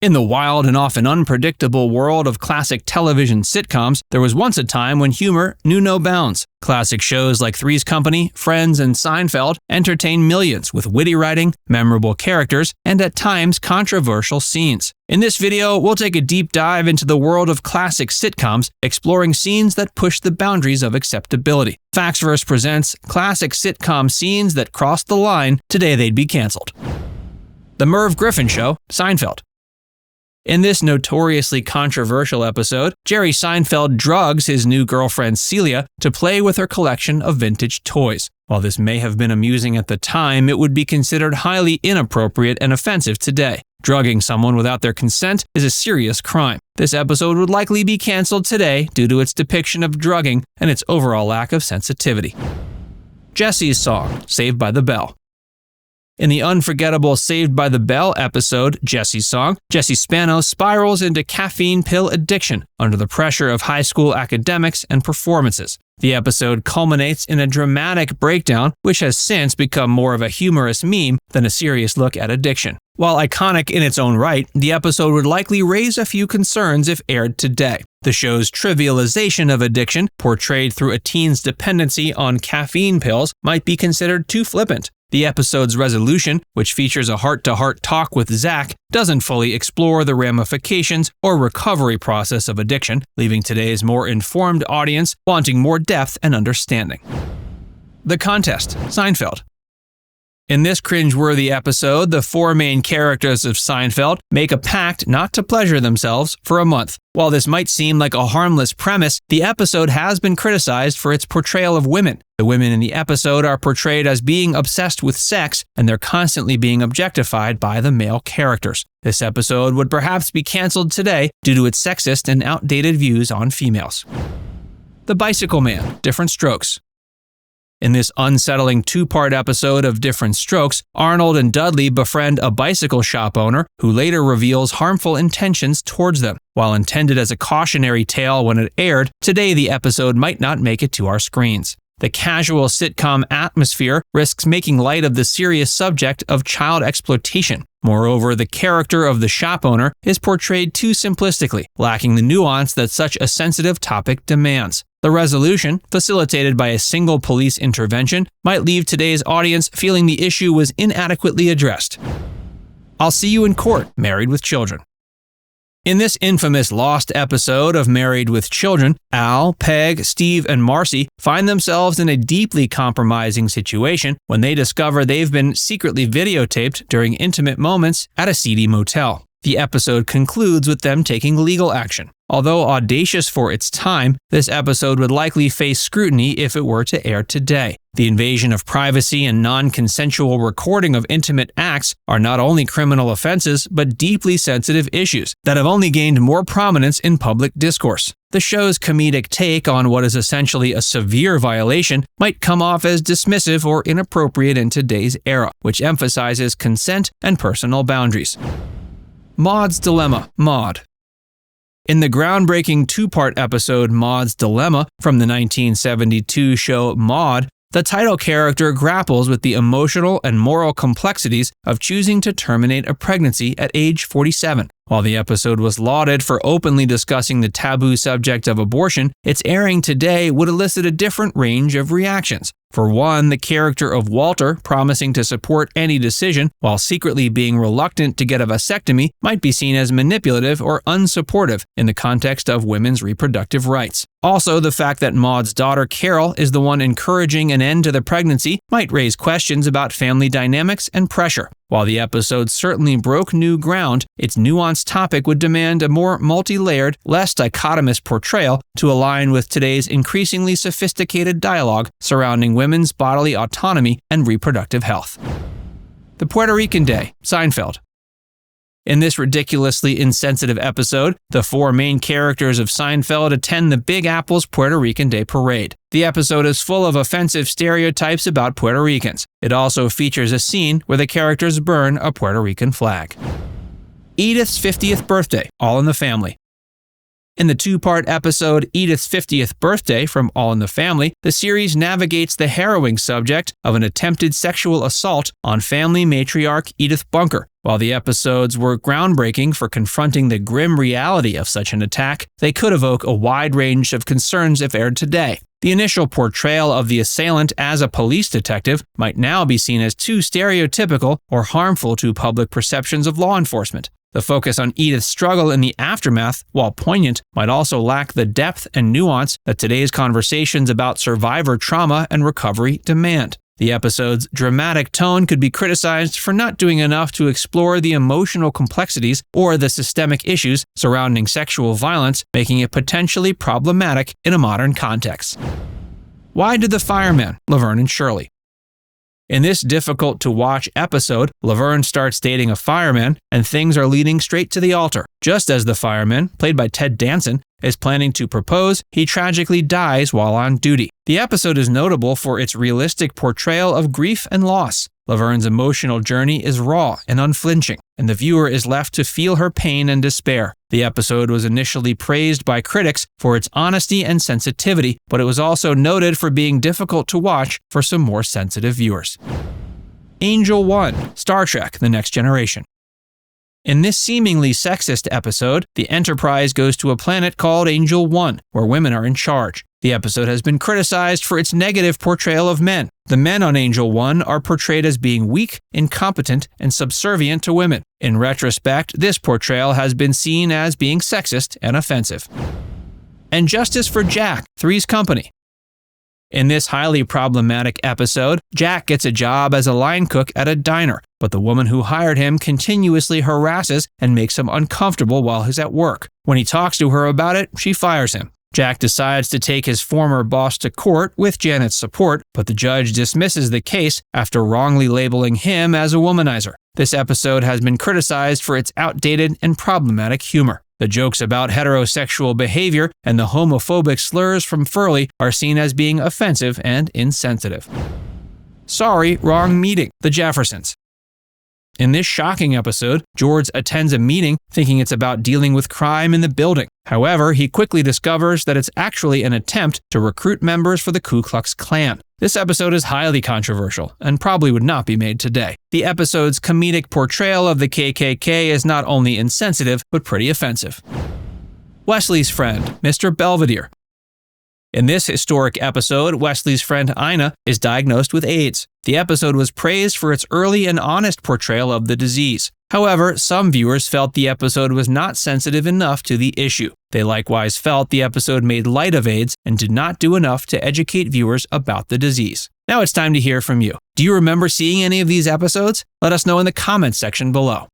In the wild and often unpredictable world of classic television sitcoms, there was once a time when humor knew no bounds. Classic shows like Three's Company, Friends, and Seinfeld entertained millions with witty writing, memorable characters, and at times controversial scenes. In this video, we'll take a deep dive into the world of classic sitcoms, exploring scenes that push the boundaries of acceptability. Factsverse presents classic sitcom scenes that crossed the line, today they'd be canceled. The Merv Griffin Show, Seinfeld. In this notoriously controversial episode, Jerry Seinfeld drugs his new girlfriend Celia to play with her collection of vintage toys. While this may have been amusing at the time, it would be considered highly inappropriate and offensive today. Drugging someone without their consent is a serious crime. This episode would likely be canceled today due to its depiction of drugging and its overall lack of sensitivity. Jesse's song, Saved by the Bell. In the unforgettable Saved by the Bell episode, Jesse's Song, Jesse Spano spirals into caffeine pill addiction under the pressure of high school academics and performances. The episode culminates in a dramatic breakdown, which has since become more of a humorous meme than a serious look at addiction. While iconic in its own right, the episode would likely raise a few concerns if aired today. The show's trivialization of addiction, portrayed through a teen's dependency on caffeine pills, might be considered too flippant. The episode's resolution, which features a heart-to-heart talk with Zach, doesn't fully explore the ramifications or recovery process of addiction, leaving today's more informed audience wanting more depth and understanding. The Contest, Seinfeld. In this cringeworthy episode, the four main characters of Seinfeld make a pact not to pleasure themselves for a month. While this might seem like a harmless premise, the episode has been criticized for its portrayal of women. The women in the episode are portrayed as being obsessed with sex, and they're constantly being objectified by the male characters. This episode would perhaps be canceled today due to its sexist and outdated views on females. The Bicycle Man, Diff'rent Strokes. In this unsettling two-part episode of Diff'rent Strokes, Arnold and Dudley befriend a bicycle shop owner who later reveals harmful intentions towards them. While intended as a cautionary tale when it aired, today the episode might not make it to our screens. The casual sitcom atmosphere risks making light of the serious subject of child exploitation. Moreover, the character of the shop owner is portrayed too simplistically, lacking the nuance that such a sensitive topic demands. The resolution, facilitated by a single police intervention, might leave today's audience feeling the issue was inadequately addressed. I'll See You in Court, Married with Children. In this infamous lost episode of Married with Children, Al, Peg, Steve, and Marcy find themselves in a deeply compromising situation when they discover they've been secretly videotaped during intimate moments at a seedy motel. The episode concludes with them taking legal action. Although audacious for its time, this episode would likely face scrutiny if it were to air today. The invasion of privacy and non-consensual recording of intimate acts are not only criminal offenses, but deeply sensitive issues that have only gained more prominence in public discourse. The show's comedic take on what is essentially a severe violation might come off as dismissive or inappropriate in today's era, which emphasizes consent and personal boundaries. Maude's Dilemma, Maude. In the groundbreaking two-part episode Maude's Dilemma from the 1972 show Maude, the title character grapples with the emotional and moral complexities of choosing to terminate a pregnancy at age 47. While the episode was lauded for openly discussing the taboo subject of abortion, its airing today would elicit a different range of reactions. For one, the character of Walter promising to support any decision while secretly being reluctant to get a vasectomy might be seen as manipulative or unsupportive in the context of women's reproductive rights. Also, the fact that Maude's daughter Carol is the one encouraging an end to the pregnancy might raise questions about family dynamics and pressure. While the episode certainly broke new ground, its nuanced topic would demand a more multi-layered, less dichotomous portrayal to align with today's increasingly sophisticated dialogue surrounding women's bodily autonomy and reproductive health. The Puerto Rican Day, Seinfeld. In this ridiculously insensitive episode, the four main characters of Seinfeld attend the Big Apple's Puerto Rican Day Parade. The episode is full of offensive stereotypes about Puerto Ricans. It also features a scene where the characters burn a Puerto Rican flag. Edith's 50th Birthday, All in the Family. In the two-part episode Edith's 50th Birthday from All in the Family, the series navigates the harrowing subject of an attempted sexual assault on family matriarch Edith Bunker. While the episodes were groundbreaking for confronting the grim reality of such an attack, they could evoke a wide range of concerns if aired today. The initial portrayal of the assailant as a police detective might now be seen as too stereotypical or harmful to public perceptions of law enforcement. The focus on Edith's struggle in the aftermath, while poignant, might also lack the depth and nuance that today's conversations about survivor trauma and recovery demand. The episode's dramatic tone could be criticized for not doing enough to explore the emotional complexities or the systemic issues surrounding sexual violence, making it potentially problematic in a modern context. Why did the Fireman, Laverne and Shirley? In this difficult-to-watch episode, Laverne starts dating a fireman, and things are leading straight to the altar. Just as the fireman, played by Ted Danson, is planning to propose, he tragically dies while on duty. The episode is notable for its realistic portrayal of grief and loss. Laverne's emotional journey is raw and unflinching, and the viewer is left to feel her pain and despair. The episode was initially praised by critics for its honesty and sensitivity, but it was also noted for being difficult to watch for some more sensitive viewers. Angel 1, Star Trek: The Next Generation. In this seemingly sexist episode, the Enterprise goes to a planet called Angel 1, where women are in charge. The episode has been criticized for its negative portrayal of men. The men on Angel 1 are portrayed as being weak, incompetent, and subservient to women. In retrospect, this portrayal has been seen as being sexist and offensive. And Justice for Jack, Three's Company. In this highly problematic episode, Jack gets a job as a line cook at a diner, but the woman who hired him continuously harasses and makes him uncomfortable while he's at work. When he talks to her about it, she fires him. Jack decides to take his former boss to court with Janet's support, but the judge dismisses the case after wrongly labeling him as a womanizer. This episode has been criticized for its outdated and problematic humor. The jokes about heterosexual behavior and the homophobic slurs from Furley are seen as being offensive and insensitive. Sorry, Wrong Meeting, The Jeffersons. In this shocking episode, George attends a meeting thinking it's about dealing with crime in the building. However, he quickly discovers that it's actually an attempt to recruit members for the Ku Klux Klan. This episode is highly controversial and probably would not be made today. The episode's comedic portrayal of the KKK is not only insensitive, but pretty offensive. Wesley's friend, Mr. Belvedere. In this historic episode, Wesley's friend Ina is diagnosed with AIDS. The episode was praised for its early and honest portrayal of the disease. However, some viewers felt the episode was not sensitive enough to the issue. They likewise felt the episode made light of AIDS and did not do enough to educate viewers about the disease. Now it's time to hear from you. Do you remember seeing any of these episodes? Let us know in the comments section below.